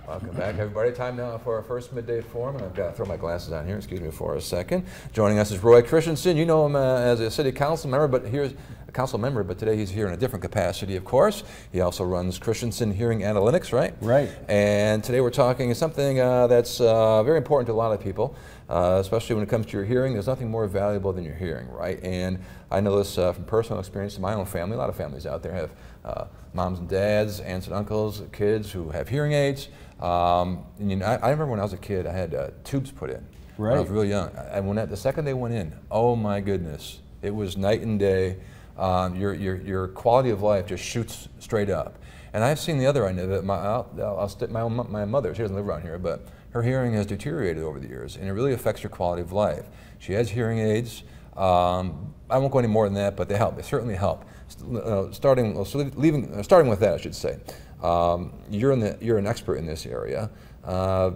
Welcome back, everybody. Time now for our first midday forum, and I've got to throw my glasses on here. Excuse me for a second. Joining us is Roy Christiansen. You know him as a city council member, but today he's here in a different capacity, of course. He also runs Christiansen Hearing Analytics, right? Right. And today we're talking something that's very important to a lot of people, especially when it comes to your hearing. There's nothing more valuable than your hearing, right? And I know this from personal experience in my own family. A lot of families out there have moms and dads, aunts and uncles, kids who have hearing aids. And, you know, I remember when I was a kid, I had tubes put in. Right. When I was really young. And the second they went in, oh my goodness, it was night and day. Your quality of life just shoots straight up. And I've seen the other end of it. My mother, she doesn't live around here, but her hearing has deteriorated over the years, and it really affects her quality of life. She has hearing aids. I won't go any more than that, but they help. They certainly help. Starting with that, I should say. You're an expert in this area. Are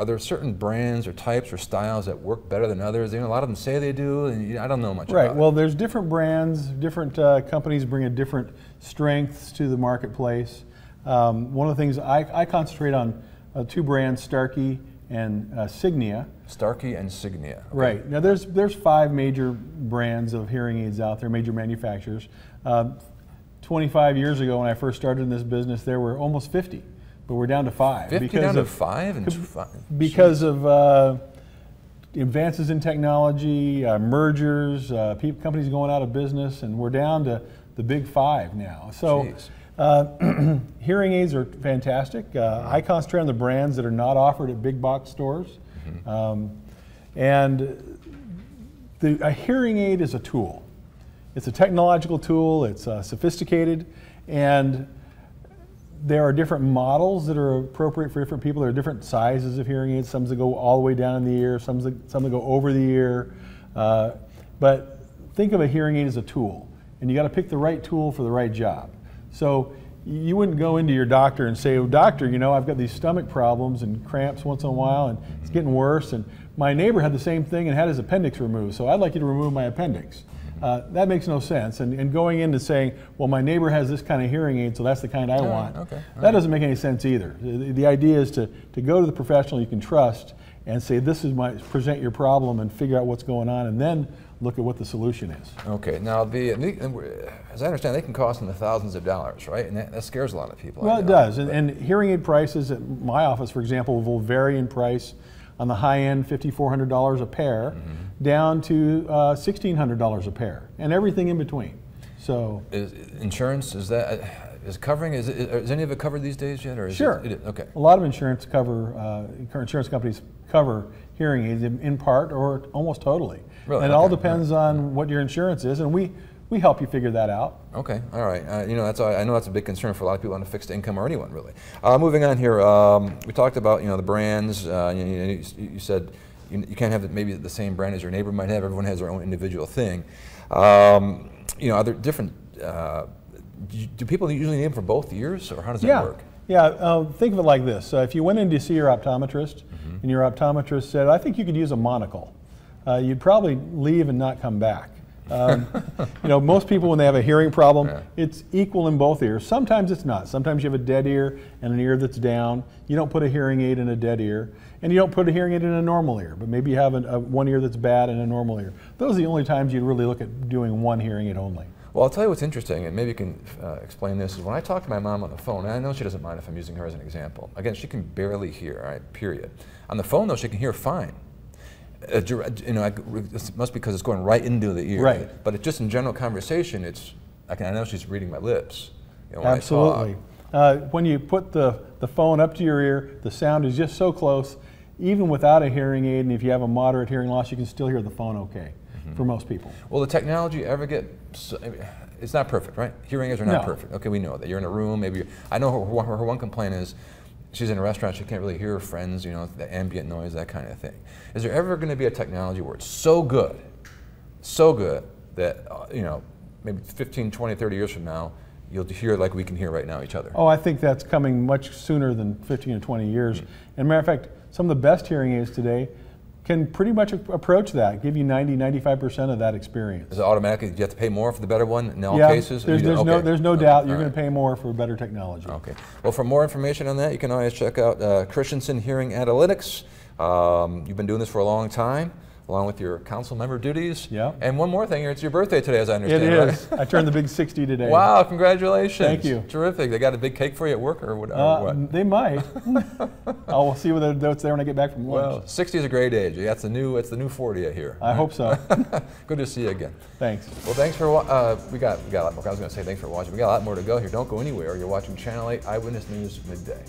there certain brands or types or styles that work better than others? You know, a lot of them say they do, and I don't know much about it. Right. Well, there's different brands, different companies bring a different strengths to the marketplace. One of the things I concentrate on, two brands, Starkey and Signia. Starkey and Signia. Okay. Right. Now there's 5 major brands of hearing aids out there, major manufacturers. 25 years ago when I first started in this business, there were almost 50, but we're down to 5. 50 down to 5? Because of advances in technology, mergers, companies going out of business, and we're down to the big 5 now. So hearing aids are fantastic. I concentrate on the brands that are not offered at big box stores. And a hearing aid is a tool. It's a technological tool, it's sophisticated, and there are different models that are appropriate for different people. There are different sizes of hearing aids, some that go all the way down in the ear, some that go over the ear. But think of a hearing aid as a tool, and you got to pick the right tool for the right job. So you wouldn't go into your doctor and say, oh, doctor, you know, I've got these stomach problems and cramps once in a while, and it's getting worse, and my neighbor had the same thing and had his appendix removed, so I'd like you to remove my appendix. That makes no sense. And going into saying, well, my neighbor has this kind of hearing aid, so that's the kind I want, that doesn't make any sense either. The idea is to go to the professional you can trust and say, present your problem and figure out what's going on, and then look at what the solution is. Okay, now as I understand, they can cost in the thousands of dollars, right? And that scares a lot of people. Well, it does. And hearing aid prices at my office, for example, will vary in price. On the high end, $5,400 a pair, down to $1,600 a pair, and everything in between. So, insurance is any of it covered these days yet, or is sure? Okay. A lot of insurance companies cover hearing aids in part or almost totally. Really? And it all depends on what your insurance is, and we help you figure that out. Okay, all right. You know, I know that's a big concern for a lot of people on a fixed income or anyone really. Moving on here, we talked about the brands. You said you can't have maybe the same brand as your neighbor might have. Everyone has their own individual thing. Are there different? Do people usually need them for both ears, or how does that work? Yeah, think of it like this. If you went in to see your optometrist, and your optometrist said, I think you could use a monocle, you'd probably leave and not come back. Most people, when they have a hearing problem, it's equal in both ears. Sometimes it's not. Sometimes you have a dead ear and an ear that's down. You don't put a hearing aid in a dead ear, and you don't put a hearing aid in a normal ear, but maybe you have one ear that's bad and a normal ear. Those are the only times you really look at doing one hearing aid only. Well, I'll tell you what's interesting, and maybe you can explain this, is when I talk to my mom on the phone, and I know she doesn't mind if I'm using her as an example. Again, she can barely hear, all right, period. On the phone, though, she can hear fine. It must be because it's going right into the ear. Right. But just in general conversation, I know she's reading my lips. When absolutely. When you put the phone up to your ear, the sound is just so close. Even without a hearing aid, and if you have a moderate hearing loss, you can still hear the phone okay for most people. Will the technology ever get? It's not perfect, right? Hearing aids are not perfect. Okay, we know that. You're in a room. Maybe I know her one complaint is, she's in a restaurant, she can't really hear her friends, the ambient noise, that kind of thing. Is there ever going to be a technology where it's so good that, maybe 15, 20, 30 years from now, you'll hear like we can hear right now each other? Oh, I think that's coming much sooner than 15 or 20 years. And matter of fact, some of the best hearing aids today can pretty much approach that, give you 90-95% of that experience. Is it automatically, do you have to pay more for the better one in all yeah, cases? There's no doubt you're going to pay more for better technology. Okay. Well, for more information on that, you can always check out Christiansen Hearing Analytics. You've been doing this for a long time, along with your council member duties. Yeah. And one more thing, it's your birthday today, as I understand. It is. Right? I turned the big 60 today. Wow, congratulations. Thank you. Terrific. They got a big cake for you at work or what? They might. I'll see whether it's there when I get back from lunch. Well, 60 is a great age. It's the new 40 I hear. I hope so. Good to see you again. Thanks. Well, thanks for we got a lot more. I was going to say thanks for watching. We got a lot more to go here. Don't go anywhere. You're watching Channel 8 Eyewitness News Midday.